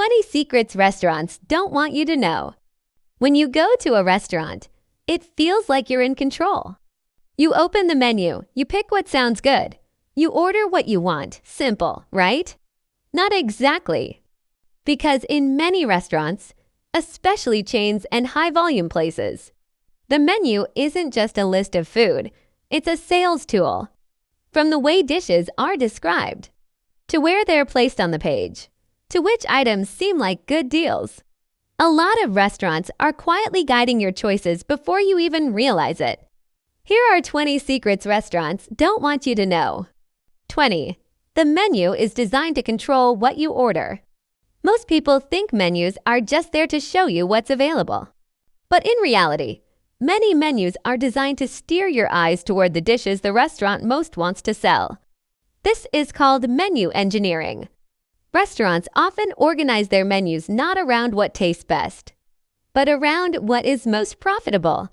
20 secrets restaurants don't want you to know. When you go to a restaurant, it feels like you're in control. You open the menu, you pick what sounds good. You order what you want. Simple, right? Not exactly. Because in many restaurants, especially chains and high-volume places, the menu isn't just a list of food, it's a sales tool. From the way dishes are described, to where they're placed on the page, to which items seem like good deals. A lot of restaurants are quietly guiding your choices before you even realize it. Here are 20 secrets restaurants don't want you to know. 20. The menu is designed to control what you order. Most people think menus are just there to show you what's available. But in reality, many menus are designed to steer your eyes toward the dishes the restaurant most wants to sell. This is called menu engineering. Restaurants often organize their menus not around what tastes best, but around what is most profitable.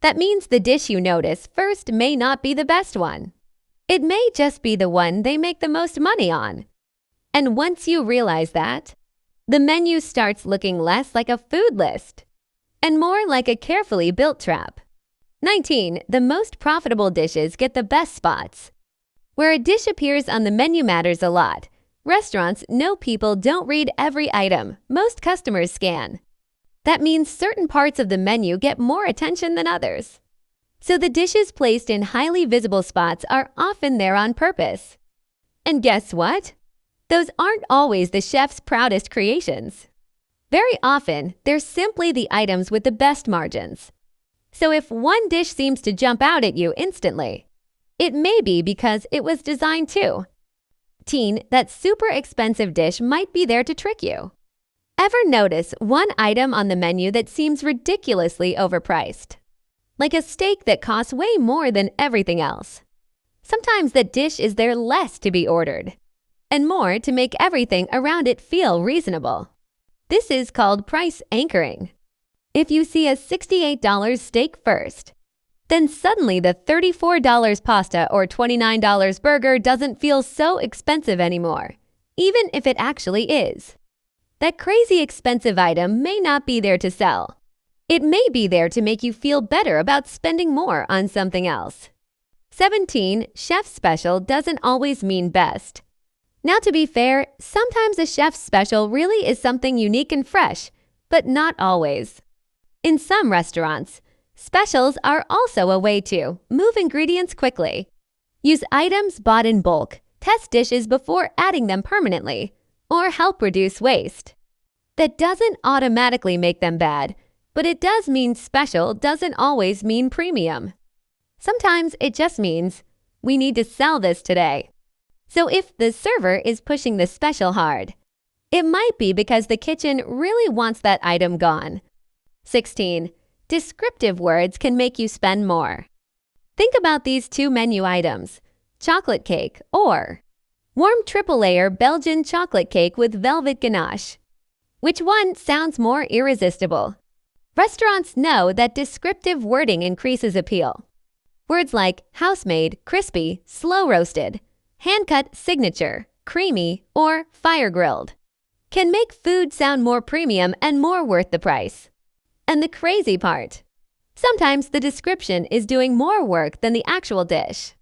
That means the dish you notice first may not be the best one. It may just be the one they make the most money on. And once you realize that, the menu starts looking less like a food list and more like a carefully built trap. 19. The most profitable dishes get the best spots. Where a dish appears on the menu matters a lot. Restaurants know people don't read every item most customers scan. That means certain parts of the menu get more attention than others. So the dishes placed in highly visible spots are often there on purpose. And guess what? Those aren't always the chef's proudest creations. Very often, they're simply the items with the best margins. So if one dish seems to jump out at you instantly, it may be because it was designed to. Teen, that super expensive dish might be there to trick you. Ever notice one item on the menu that seems ridiculously overpriced? Like a steak that costs way more than everything else. Sometimes the dish is there less to be ordered, and more to make everything around it feel reasonable. This is called price anchoring. If you see a $68 steak first, then suddenly the $34 pasta or $29 burger doesn't feel so expensive anymore, even if it actually is. That crazy expensive item may not be there to sell. It may be there to make you feel better about spending more on something else. 17. Chef's special doesn't always mean best. Now, to be fair, sometimes a chef's special really is something unique and fresh, but not always. In some restaurants, specials are also a way to move ingredients quickly. Use items bought in bulk, test dishes before adding them permanently, or help reduce waste. That doesn't automatically make them bad, but it does mean special doesn't always mean premium. Sometimes it just means, we need to sell this today. So if the server is pushing the special hard, it might be because the kitchen really wants that item gone. 16. Descriptive words can make you spend more. Think about these two menu items, chocolate cake or warm triple layer Belgian chocolate cake with velvet ganache. Which one sounds more irresistible? Restaurants know that descriptive wording increases appeal. Words like house-made, crispy, slow-roasted, hand-cut signature, creamy, or fire-grilled can make food sound more premium and more worth the price. And the crazy part, sometimes the description is doing more work than the actual dish.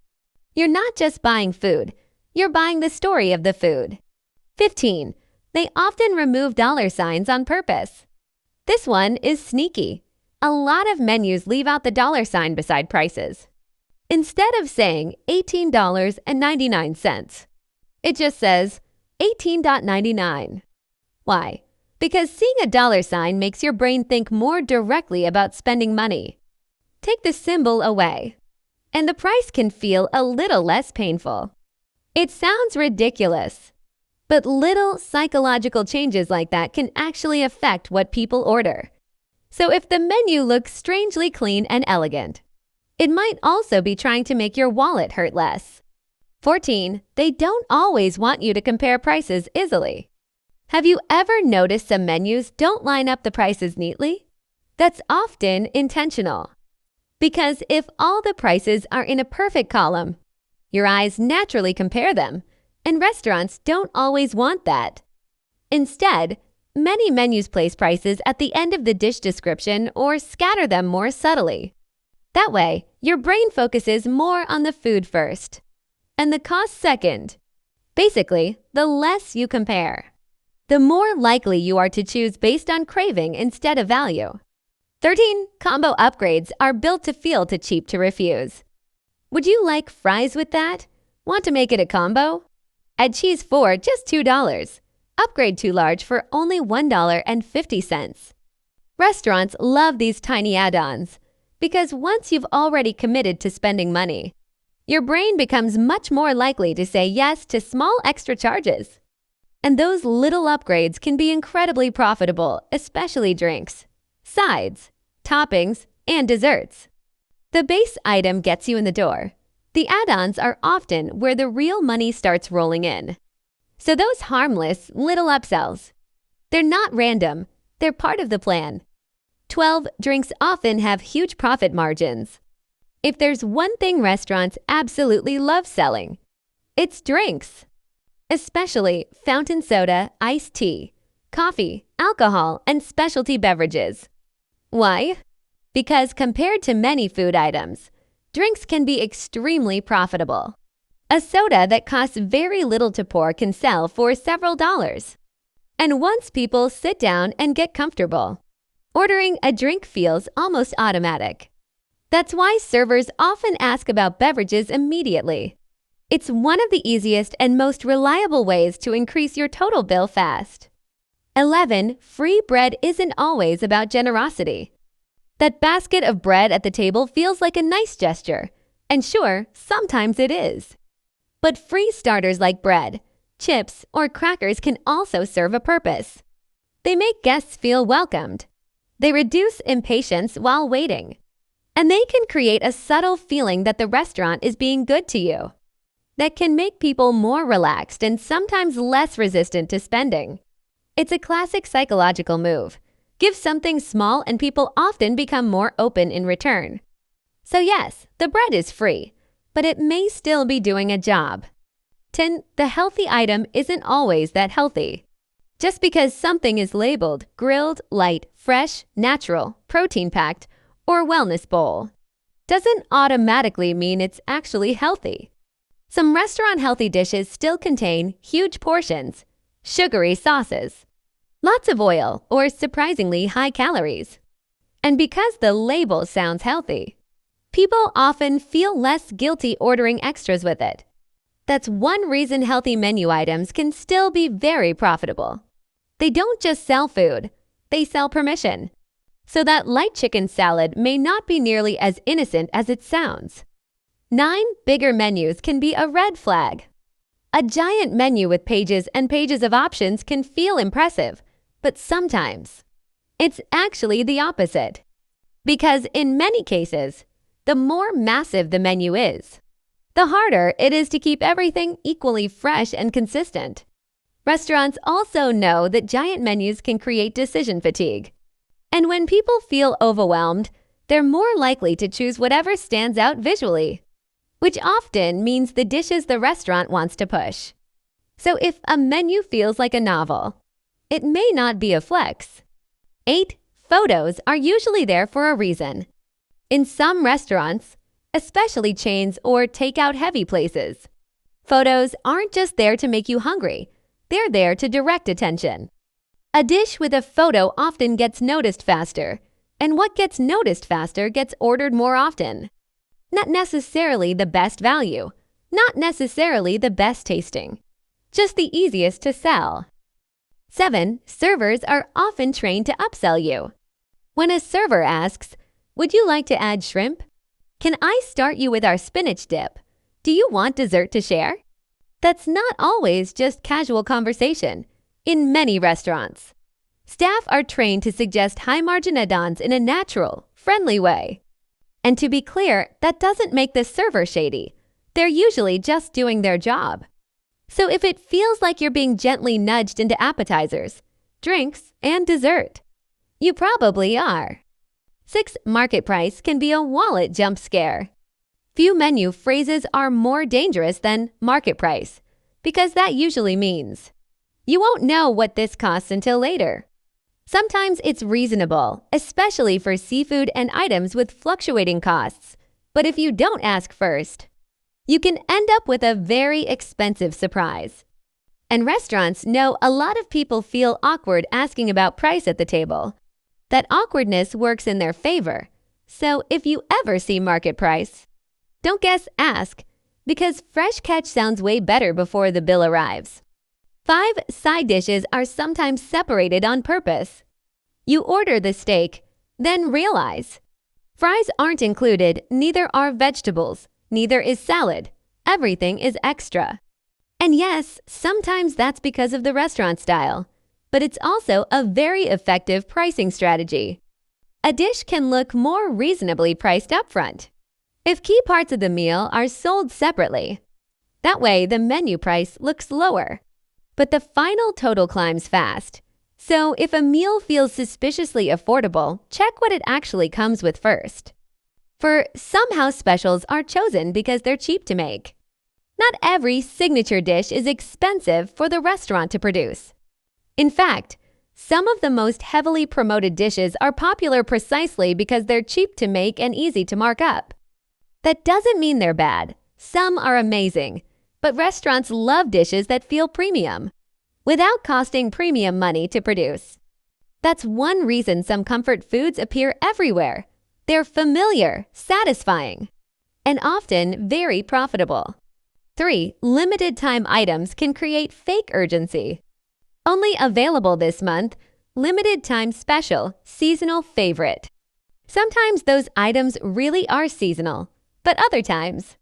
You're not just buying food, you're buying the story of the food. 15. They often remove dollar signs on purpose. This one is sneaky. A lot of menus leave out the dollar sign beside prices. Instead of saying $18.99, it just says $18.99. Why? Because seeing a dollar sign makes your brain think more directly about spending money. Take the symbol away, and the price can feel a little less painful. It sounds ridiculous, but little psychological changes like that can actually affect what people order. So if the menu looks strangely clean and elegant, it might also be trying to make your wallet hurt less. 14. They don't always want you to compare prices easily. Have you ever noticed some menus don't line up the prices neatly? That's often intentional. Because if all the prices are in a perfect column, your eyes naturally compare them, and restaurants don't always want that. Instead, many menus place prices at the end of the dish description or scatter them more subtly. That way, your brain focuses more on the food first and the cost second. Basically, the less you compare, the more likely you are to choose based on craving instead of value. 13. Combo upgrades are built to feel too cheap to refuse. Would you like fries with that? Want to make it a combo? Add cheese for just $2. Upgrade to large for only $1.50. Restaurants love these tiny add-ons because once you've already committed to spending money, your brain becomes much more likely to say yes to small extra charges. And those little upgrades can be incredibly profitable, especially drinks, sides, toppings, and desserts. The base item gets you in the door. The add-ons are often where the real money starts rolling in. So those harmless little upsells, they're not random, they're part of the plan. 12. Drinks often have huge profit margins. If there's one thing restaurants absolutely love selling, it's drinks. Especially fountain soda, iced tea, coffee, alcohol, and specialty beverages. Why? Because compared to many food items, drinks can be extremely profitable. A soda that costs very little to pour can sell for several dollars. And once people sit down and get comfortable, ordering a drink feels almost automatic. That's why servers often ask about beverages immediately. It's one of the easiest and most reliable ways to increase your total bill fast. 11. Free bread isn't always about generosity. That basket of bread at the table feels like a nice gesture, and sure, sometimes it is. But free starters like bread, chips, or crackers can also serve a purpose. They make guests feel welcomed. They reduce impatience while waiting. And they can create a subtle feeling that the restaurant is being good to you. That can make people more relaxed and sometimes less resistant to spending. It's a classic psychological move. Give something small and people often become more open in return. So yes, the bread is free, but it may still be doing a job. 10. The healthy item isn't always that healthy. Just because something is labeled grilled, light, fresh, natural, protein-packed, or wellness bowl doesn't automatically mean it's actually healthy. Some restaurant healthy dishes still contain huge portions, sugary sauces, lots of oil, or surprisingly high calories. And because the label sounds healthy, people often feel less guilty ordering extras with it. That's one reason healthy menu items can still be very profitable. They don't just sell food, they sell permission. So that light chicken salad may not be nearly as innocent as it sounds. 9. Bigger menus can be a red flag. A giant menu with pages and pages of options can feel impressive, but sometimes it's actually the opposite. Because in many cases, the more massive the menu is, the harder it is to keep everything equally fresh and consistent. Restaurants also know that giant menus can create decision fatigue. And when people feel overwhelmed, they're more likely to choose whatever stands out visually, which often means the dishes the restaurant wants to push. So if a menu feels like a novel, it may not be a flex. 8. Photos are usually there for a reason. In some restaurants, especially chains or takeout-heavy places, photos aren't just there to make you hungry, they're there to direct attention. A dish with a photo often gets noticed faster, and what gets noticed faster gets ordered more often. Not necessarily the best value, not necessarily the best tasting, just the easiest to sell. 7. Servers are often trained to upsell you. When a server asks, "Would you like to add shrimp? Can I start you with our spinach dip? Do you want dessert to share?" That's not always just casual conversation. In many restaurants, staff are trained to suggest high-margin add-ons in a natural, friendly way. And to be clear, that doesn't make the server shady. They're usually just doing their job. So if it feels like you're being gently nudged into appetizers, drinks, and dessert, you probably are. 6. Market price can be a wallet jump scare. Few menu phrases are more dangerous than market price, because that usually means You won't know what this costs until later. Sometimes it's reasonable, especially for seafood and items with fluctuating costs. But if you don't ask first, you can end up with a very expensive surprise. And restaurants know a lot of people feel awkward asking about price at the table. That awkwardness works in their favor. So if you ever see market price, don't guess, ask, because fresh catch sounds way better before the bill arrives. 5 side dishes are sometimes separated on purpose. You order the steak, then realize fries aren't included, neither are vegetables, neither is salad. Everything is extra. And yes, sometimes that's because of the restaurant style, but it's also a very effective pricing strategy. A dish can look more reasonably priced up front if key parts of the meal are sold separately. That way, the menu price looks lower, but the final total climbs fast. So if a meal feels suspiciously affordable, check what it actually comes with first. For some house specials are chosen because they're cheap to make. Not every signature dish is expensive for the restaurant to produce. In fact, some of the most heavily promoted dishes are popular precisely because they're cheap to make and easy to mark up. That doesn't mean they're bad. Some are amazing, but restaurants love dishes that feel premium, without costing premium money to produce. That's one reason some comfort foods appear everywhere. They're familiar, satisfying, and often very profitable. 3. Limited time items can create fake urgency. Only available this month, limited time special, seasonal favorite. Sometimes those items really are seasonal, but other times,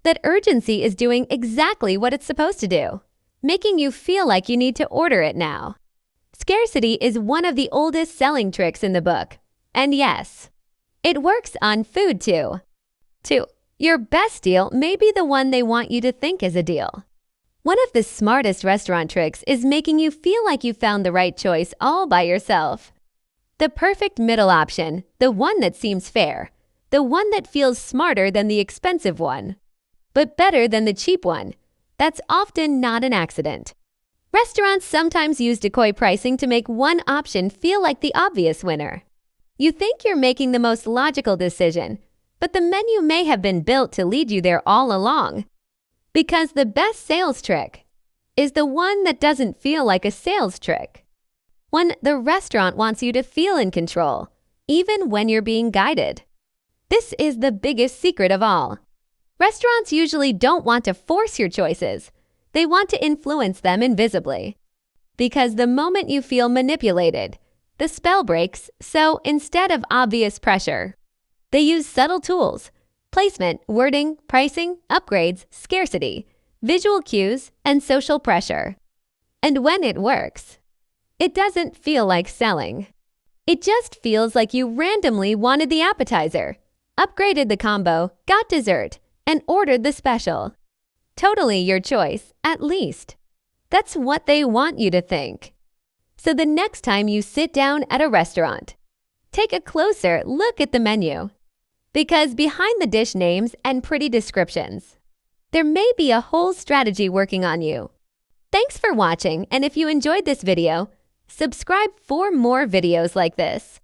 that urgency is doing exactly what it's supposed to do, making you feel like you need to order it now. Scarcity is one of the oldest selling tricks in the book. And yes, it works on food too. 2. Your best deal may be the one they want you to think is a deal. One of the smartest restaurant tricks is making you feel like you found the right choice all by yourself. The perfect middle option, the one that seems fair, the one that feels smarter than the expensive one, but better than the cheap one. That's often not an accident. Restaurants sometimes use decoy pricing to make one option feel like the obvious winner. You think you're making the most logical decision, but the menu may have been built to lead you there all along. Because the best sales trick is the one that doesn't feel like a sales trick. When the restaurant wants you to feel in control, even when you're being guided. This is the biggest secret of all. Restaurants usually don't want to force your choices. They want to influence them invisibly. Because the moment you feel manipulated, the spell breaks, so instead of obvious pressure, they use subtle tools: placement, wording, pricing, upgrades, scarcity, visual cues, and social pressure. And when it works, it doesn't feel like selling. It just feels like you randomly wanted the appetizer, upgraded the combo, got dessert, and ordered the special. Totally your choice, at least. That's what they want you to think. So the next time you sit down at a restaurant, take a closer look at the menu. Because behind the dish names and pretty descriptions, there may be a whole strategy working on you. Thanks for watching, and if you enjoyed this video, subscribe for more videos like this.